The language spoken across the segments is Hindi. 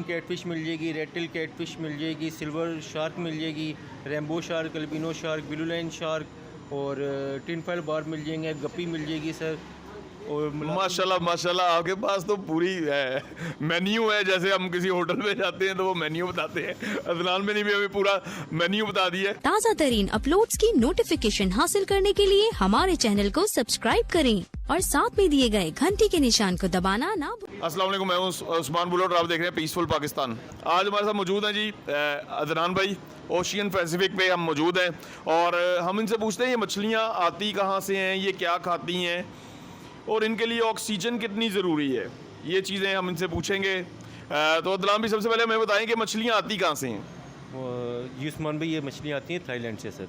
कैटफिश मिल जाएगी, रेड टेल कैटफिश मिल जाएगी, सिल्वर शार्क मिल जाएगी, rainbow shark, albino shark, blue line shark और टिन फाइल बार मिल जाएंगे, गप्पी मिल जाएगी सर। और माशाल्लाह माशाल्लाह, आपके पास तो पूरी मेन्यू है। जैसे हम किसी होटल में जाते हैं तो वो मेन्यू बताते हैं, अदनान में नहीं भी हमें पूरा मेन्यू बता दिया है। ताज़ा तरीन अपलोड्स की नोटिफिकेशन हासिल करने के लिए हमारे चैनल को सब्सक्राइब करें और साथ में दिए गए घंटी के निशान को दबाना ना भूलें। अस्सलाम वालेकुम, मैं हूं उस्मान बुलोट, आप देख रहे हैं पीसफुल पाकिस्तान। आज हमारे साथ मौजूद हैं जी अदनान भाई, ओशियन पैसिफिक पे हम मौजूद हैं और हम इनसे पूछते हैं ये मछलियाँ आती कहाँ से हैं, ये क्या खाती हैं और इनके लिए ऑक्सीजन कितनी ज़रूरी है, ये चीज़ें हम इनसे पूछेंगे। तो अदनान भाई, सबसे पहले हमें बताएं कि मछलियाँ आती कहाँ से हैं। जी उस्मान भाई, ये मछलियाँ आती हैं थाईलैंड से सर।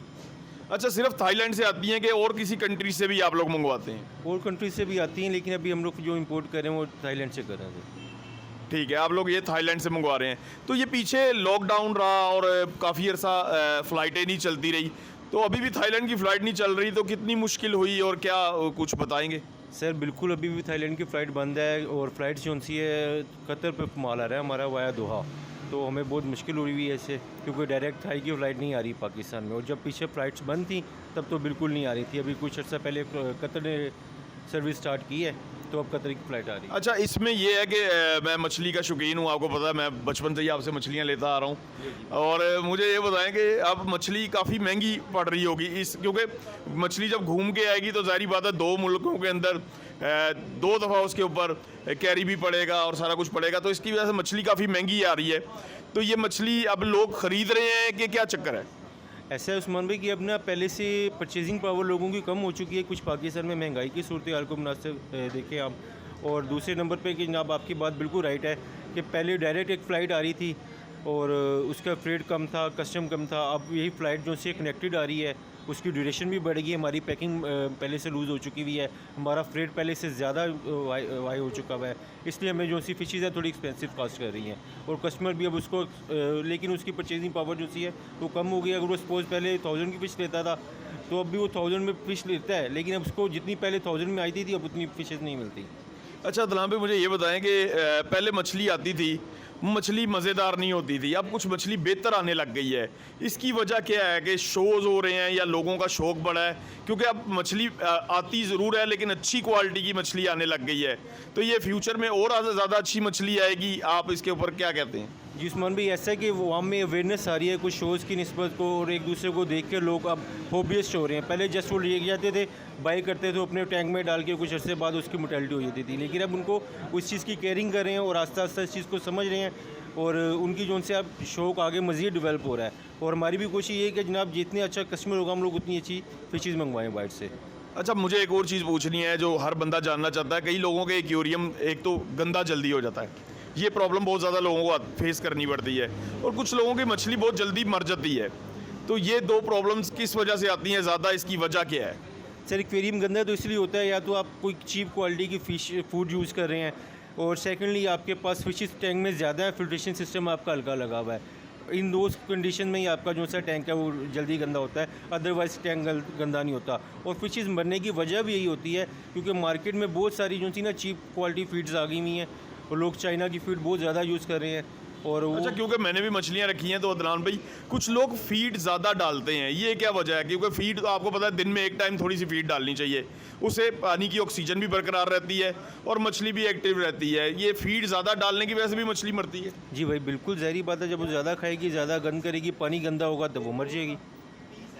अच्छा, सिर्फ थाईलैंड से आती हैं कि और किसी कंट्री से भी आप लोग मंगवाते हैं? और कंट्री से भी आती हैं, लेकिन अभी हम लोग जो इंपोर्ट कर रहे हैं वो थाईलैंड से कर रहे हैं। ठीक है, आप लोग ये थाईलैंड से मंगवा रहे हैं। तो ये पीछे लॉकडाउन रहा और काफ़ी अरसा फ़्लाइटें नहीं चलती रही, तो अभी भी थाईलैंड की फ़्लाइट नहीं चल रही, तो कितनी मुश्किल हुई और क्या कुछ बताएंगे? सर बिल्कुल, अभी भी थाईलैंड की फ़्लाइट बंद है और फ़्लाइट जो सी है कतर पे माल आ रहा है हमारा वाया दोहा, तो हमें बहुत मुश्किल हो रही है इससे, क्योंकि डायरेक्ट थाई की फ़्लाइट नहीं आ रही पाकिस्तान में। और जब पीछे फ़्लाइट्स बंद थी तब तो बिल्कुल नहीं आ रही थी। अभी कुछ अर्सा पहले कतर ने सर्विस स्टार्ट की है, तो अब कतर की फ़्लाइट आ रही है। अच्छा, इसमें ये है कि मैं मछली का शौकीन हूँ, आपको पता है मैं बचपन से ही आपसे मछलियाँ लेता आ रहा हूँ। और मुझे ये बताएं कि अब मछली काफ़ी महंगी पड़ रही होगी इस, क्योंकि मछली जब घूम के आएगी तो ज़ाहिर बात है दो मुल्कों के अंदर दो दफ़ा उसके ऊपर कैरी भी पड़ेगा और सारा कुछ पड़ेगा, तो इसकी वजह से मछली काफ़ी महंगी आ रही है। तो ये मछली अब लोग ख़रीद रहे हैं कि क्या चक्कर है? ऐसा है उस्मान भाई कि अब ना पहले से परचेजिंग पावर लोगों की कम हो चुकी है। कुछ पाकिस्तान में महंगाई की सूरत हाल को मुनासिब देखें आप, और दूसरे नंबर पे कि जनाब आपकी बात बिल्कुल राइट है कि पहले डायरेक्ट एक फ़्लाइट आ रही थी और उसका फ्रेट कम था, कस्टम कम था। अब यही फ़्लाइट जो से कनेक्टेड आ रही है, उसकी ड्यूरेशन भी बढ़ गई, हमारी पैकिंग पहले से लूज़ हो चुकी हुई है, हमारा फ्रेट पहले से ज़्यादा वाई हो चुका हुआ है, इसलिए हमें जो सी फ़िशेज़ है थोड़ी एक्सपेंसिव कास्ट कर रही हैं और कस्टमर भी अब उसको लेकिन उसकी परचेजिंग पावर जो सी है वो कम हो गई। अगर वो सपोज़ पहले 1000 की फ़िश लेता था तो अब भी वो 1000 में फ़िश लेता है, लेकिन अब उसको जितनी पहले 1000 में आई थी अब उतनी फ़िशेज़ नहीं मिलती। अच्छा अदनान भाई, मुझे ये बताएं कि पहले मछली आती थी, मछली मज़ेदार नहीं होती थी, अब कुछ मछली बेहतर आने लग गई है। इसकी वजह क्या है कि शोज़ हो रहे हैं या लोगों का शौक़ बढ़ा है? क्योंकि अब मछली आती ज़रूर है लेकिन अच्छी क्वालिटी की मछली आने लग गई है, तो ये फ्यूचर में और ज़्यादा अच्छी मछली आएगी। आप इसके ऊपर क्या कहते हैं? जी उस्मान भाई, ऐसा है कि वो हम में अवेयरनेस आ रही है कुछ शोज़ की निस्बत को, और एक दूसरे को देख के लोग अब हॉबियस्ट हो रहे हैं। पहले जस्ट वो ले जाते थे, बाई करते थे, अपने टैंक में डाल के कुछ अर्से बाद उसकी मोर्टेलिटी हो जाती थी, लेकिन अब उनको उस चीज़ की केयरिंग कर रहे हैं और आस्ता आस्ता इस चीज़ को समझ रहे हैं और उनकी जो उनसे अब शौक़ आगे मज़ीद डेवलप हो रहा है। और हमारी भी कोशिश ये है कि जनाब जितने अच्छा कस्टमर होगा हम लोग उतनी अच्छी फ़िशेज़ मंगवाएँ बाहर से। अच्छा, मुझे एक और चीज़ पूछनी है जो हर बंदा जानना चाहता है। कई लोगों के एक्वेरियम एक तो गंदा जल्दी हो जाता है, ये प्रॉब्लम बहुत ज़्यादा लोगों को फेस करनी पड़ती है, और कुछ लोगों की मछली बहुत जल्दी मर जाती है। तो ये दो प्रॉब्लम्स किस वजह से आती हैं ज़्यादा, इसकी वजह क्या है? सर एक्वेरियम गंदा तो इसलिए होता है या तो आप कोई चीप क्वालिटी की फ़िश फूड यूज़ कर रहे हैं, और सेकेंडली आपके पास फिशेस टैंक में ज़्यादा है, फिल्ट्रेशन सिस्टम आपका हल्का लगा हुआ है। इन दो कंडीशन में ही आपका जो सा टैंक है वो जल्दी गंदा होता है, अदरवाइज़ टैंक गंदा नहीं होता। और फिशेस मरने की वजह भी यही होती है क्योंकि मार्केट में बहुत सारी जो सी ना चीप क्वालिटी फीड्स आ गई हुई हैं और लोग चाइना की फीड बहुत ज़्यादा यूज़ कर रहे हैं। और अच्छा, क्योंकि मैंने भी मछलियाँ रखी हैं तो अदनान भाई, कुछ लोग फीड ज़्यादा डालते हैं, ये क्या वजह है? क्योंकि फीड तो आपको पता है दिन में एक टाइम थोड़ी सी फीड डालनी चाहिए, उससे पानी की ऑक्सीजन भी बरकरार रहती है और मछली भी एक्टिव रहती है। ये फीड ज़्यादा डालने की वजह से भी मछली मरती है? जी भाई बिल्कुल ज़ाहिर बात है, जब वो ज़्यादा खाएगी, ज़्यादा गंद करेगी, पानी गंदा होगा तो वो मर जाएगी।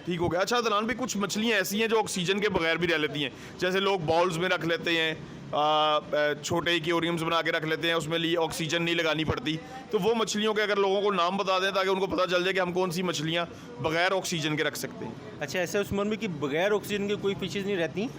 ठीक हो गया। अच्छा अदनान भाई, कुछ मछलियाँ ऐसी हैं जो ऑक्सीजन के बगैर भी रह लेती हैं, जैसे लोग बाउल्स में रख लेते हैं, छोटे एक्वेरियम्स बना के रख लेते हैं, उसमें लिए ऑक्सीजन नहीं लगानी पड़ती, तो वो मछलियों के अगर लोगों को नाम बता दें ताकि उनको पता चल जाए कि हम कौन सी मछलियाँ बगैर ऑक्सीजन के रख सकते हैं। अच्छा, ऐसा उस्मान में कि बगैर ऑक्सीजन के कोई फिशेज़ नहीं रहती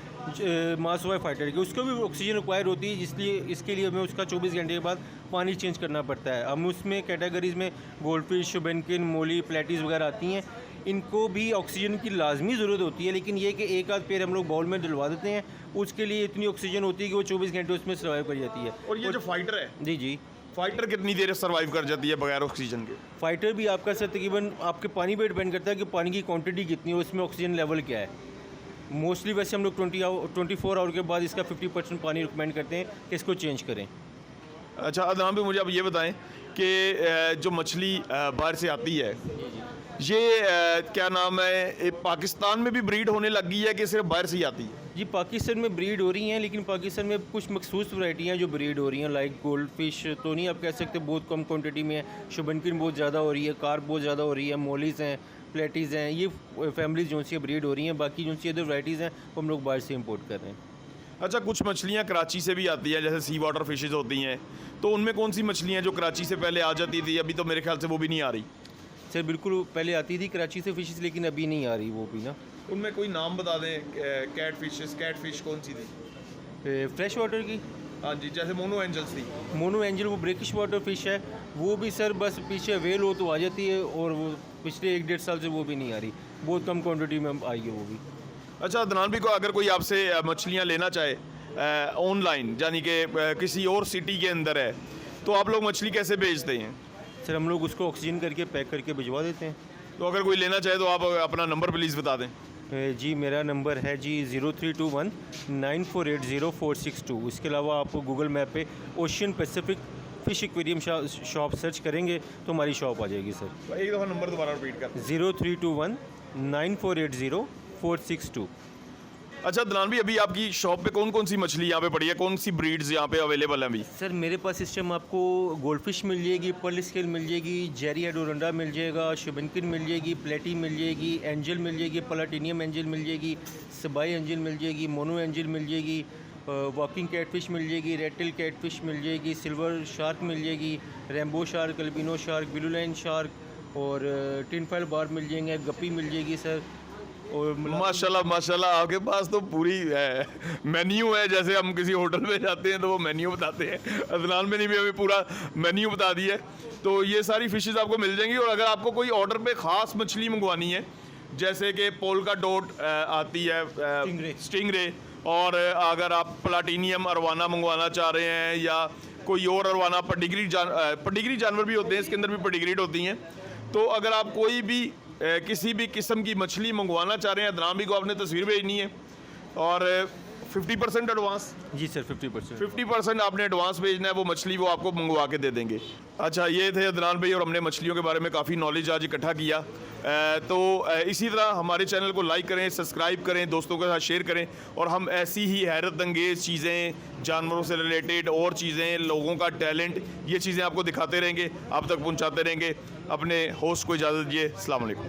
मास वाई फाइटर की, उसको भी ऑक्सीजन रिक्वायर होती है, इसलिए इसके लिए हमें उसका 24 घंटे के बाद पानी चेंज करना पड़ता है। हम उसमें कैटेगरीज़ में गोल्ड फिश, शुबेनकिन, मोली, प्लेटीज़ वगैरह आती हैं, इनको भी ऑक्सीजन की लाजमी ज़रूरत होती है, लेकिन ये कि एक आध पेड़ हम लोग बाउल में डलवा देते हैं, उसके लिए इतनी ऑक्सीजन होती है कि वो 24 घंटे उसमें सर्वाइव कर जाती है। और ये जो फाइटर है, जी जी, फाइटर कितनी देर सर्वाइव कर जाती है बगैर ऑक्सीजन के? फाइटर भी आपका सर तकरीबन आपके पानी पे डिपेंड करता है कि पानी की क्वांटिटी कितनी है, उसमें ऑक्सीजन लेवल क्या है। मोस्टली वैसे हम लोग 24 आवर के बाद इसका 50% पानी रिकमेंड करते हैं कि इसको चेंज करें। अच्छा अदनान भाई, मुझे अब ये बताएं कि जो मछली बाहर से आती है ये क्या नाम है, पाकिस्तान में भी ब्रीड होने लग गई है कि सिर्फ बाहर से ही आती है? जी पाकिस्तान में ब्रीड हो रही हैं, लेकिन पाकिस्तान में कुछ मखसूस वैरायटियाँ जो ब्रीड हो रही हैं, लाइक गोल्ड फिश तो नहीं आप कह सकते, बहुत कम क्वांटिटी में है। शुबनकिन बहुत ज़्यादा हो रही है, कार्प बहुत ज़्यादा हो रही है, मोलिस हैं, प्लेटीज़ हैं, ये फैमिलीज जो सी ब्रीड हो रही हैं। बाकी जो सी अदर वैराइटीज़ हैं वो हम लोग बाहर से इंपोर्ट कर रहे हैं। अच्छा, कुछ मछलियाँ कराची से भी आती हैं, जैसे सी वाटर फिशेज होती हैं, तो उनमें कौन सी मछलियाँ जो कराची से पहले आ जाती थी, अभी तो मेरे ख्याल से वो भी नहीं आ रही? सर बिल्कुल पहले आती थी कराची से फिशेस, लेकिन अभी नहीं आ रही वो भी ना। उनमें कोई नाम बता दें, कैट फिश कौन सी थी? फ्रेश वाटर की हाँ जी, जैसे मोनो एंजल्स थी। मोनो एंजल वो ब्रेकिश वाटर फिश है, वो भी सर बस पीछे वेल हो तो आ जाती है, और वो पिछले 1-1.5 साल से वो भी नहीं आ रही, बहुत कम क्वांटिटी में आई है वो भी। अच्छा अदनान भाई को, अगर कोई आपसे मछलियाँ लेना चाहे ऑनलाइन, यानी कि किसी और सिटी के अंदर है, तो आप लोग मछली कैसे भेजते हैं? सर हम लोग उसको ऑक्सीजन करके पैक करके भिजवा देते हैं। तो अगर कोई लेना चाहे तो आप अपना नंबर प्लीज़ बता दें। जी मेरा नंबर है जी 0321 9480 इसके अलावा आप गूगल मैप पे ocean Pacific fish aquarium shop search करेंगे तो हमारी शॉप आ जाएगी सर। एक दफ़ा नंबर दोबारा रिपीट कर। 0321 9480 अच्छा अदनान भाई, अभी आपकी शॉप पे कौन कौन सी मछली यहाँ पे पड़ी है, कौन सी ब्रीड्स यहाँ पे अवेलेबल हैं अभी? सर मेरे पास इस टाइम आपको गोल्ड फिश मिल जाएगी, पर्ल स्केल मिल जाएगी, जेरी एडोरंडा मिल जाएगा, शुबनकिन मिल जाएगी, प्लेटी मिल जाएगी, एंजल मिल जाएगी, प्लाटिनियम एंजल मिल जाएगी, सबाई एंजल मिल जाएगी, मोनो एंजल मिल जाएगी, वॉकिंग कैटफिश मिल जाएगी, रेटिल कैटफिश मिल जाएगी, सिल्वर शार्क मिल जाएगी, rainbow shark, albino shark, blue line shark और टिन फाइल बार मिल जाएंगे, गप्पी मिल जाएगी सर। और माशाल्लाह माशाल्लाह, आपके पास तो पूरी मेन्यू है, जैसे हम किसी होटल में जाते हैं तो वो मेन्यू बताते हैं। अदनान में नहीं भी हमें पूरा मेन्यू बता दिया है। तो ये सारी फिशेस आपको मिल जाएंगी। और अगर आपको कोई ऑर्डर पे ख़ास मछली मंगवानी है, जैसे कि पोल्का डॉट आती है, स्टिंगरे, और अगर आप प्लाटिनियम अरवाना मंगवाना चाह रहे हैं या कोई और अरवाना, पडिग्री जानवर भी होते हैं, इसके अंदर भी पडिग्रीड होती हैं, तो अगर आप कोई भी किसी भी किस्म की मछली मंगवाना चाह रहे हैं, अदनान भी को आपने तस्वीर भेजनी है और 50% एडवांस। जी सर 50% आपने एडवांस भेजना है, वो मछली वो आपको मंगवा के दे देंगे। अच्छा, ये थे अदनान भाई और हमने मछलियों के बारे में काफ़ी नॉलेज आज इकट्ठा किया। तो इसी तरह हमारे चैनल को लाइक करें, सब्सक्राइब करें, दोस्तों के साथ शेयर करें, और हम ऐसी ही हैरत अंगेज़ चीज़ें, जानवरों से रिलेटेड और चीज़ें, लोगों का टैलेंट, ये चीज़ें आपको दिखाते रहेंगे, आप तक पहुँचाते रहेंगे। अपने होस्ट को इजाज़त दीजिए। अस्सलाम वालेकुम।